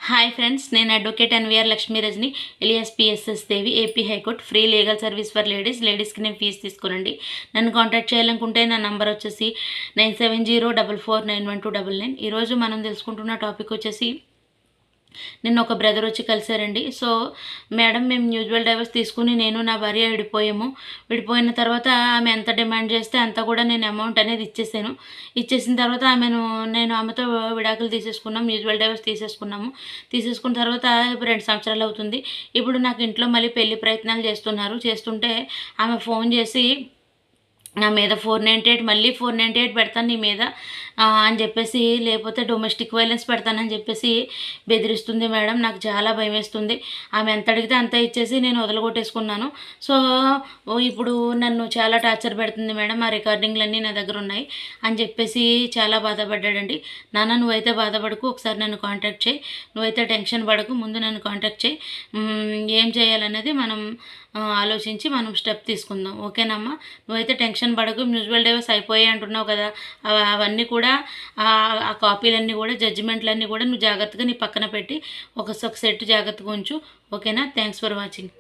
Hi friends, నేను advocate NVR Lakshmi Rajani alias PSS Devi, AP high court free legal service for లేడీస్కి నేను fee తీసుకోనండి. నన్ను contact చేయాలనుకుంటే నా నంబర్ వచ్చేసి 9704491299. ఈరోజు మనం తెలుసుకుంటున్న టాపిక్ వచ్చేసి, నిన్న ఒక బ్రదర్ వచ్చి కలిశారండి. సో మేడం, మేము మ్యూచువల్ డైవర్స్ తీసుకుని నేను నా భార్య విడిపోయిన తర్వాత ఆమె ఎంత డిమాండ్ చేస్తే అంత కూడా నేను అమౌంట్ అనేది ఇచ్చేసిన తర్వాత నేను ఆమెతో విడాకులు తీసేసుకున్నాం, మ్యూచువల్ డైవర్స్ తీసేసుకున్న తర్వాత ఇప్పుడు 2 సంవత్సరాలు అవుతుంది. ఇప్పుడు నాకు ఇంట్లో మళ్ళీ పెళ్లి ప్రయత్నాలు చేస్తుంటే ఆమె ఫోన్ చేసి నా మీద 498 మళ్ళీ 498 పెడతాను నీ మీద అని చెప్పేసి, లేకపోతే డొమెస్టిక్ వైలెన్స్ పెడతానని చెప్పేసి బెదిరిస్తుంది. మేడం, నాకు చాలా భయం వేస్తుంది. ఆమె ఎంత అడిగితే అంత ఇచ్చేసి నేను వదలగొట్టేసుకున్నాను. సో ఇప్పుడు నన్ను చాలా టార్చర్ పెడుతుంది మేడం, ఆ రికార్డింగ్లన్నీ నా దగ్గర ఉన్నాయి అని చెప్పేసి చాలా బాధపడ్డాడండి. నాన్న, నువ్వైతే బాధపడకు, ఒకసారి నన్ను కాంటాక్ట్ చేయి, నువ్వైతే టెన్షన్ పడకు, ముందు నన్ను కాంటాక్ట్ చేయి, ఏం చేయాలనేది మనం ఆలోచించి మనం స్టెప్ తీసుకుందాం, ఓకేనమ్మా? నువ్వైతే టెన్షన్ పడకు. మ్యూచువల్ డైవర్స్ అయిపోయాయి అంటున్నావు కదా, అవన్నీ కూడా ఆ కాపీలన్నీ కూడా, జడ్జిమెంట్లన్నీ కూడా నువ్వు జాగ్రత్తగా నీ పక్కన పెట్టి ఒక సెట్ జాగ్రత్తగా ఉంచు, ఓకేనా? Thanks for watching.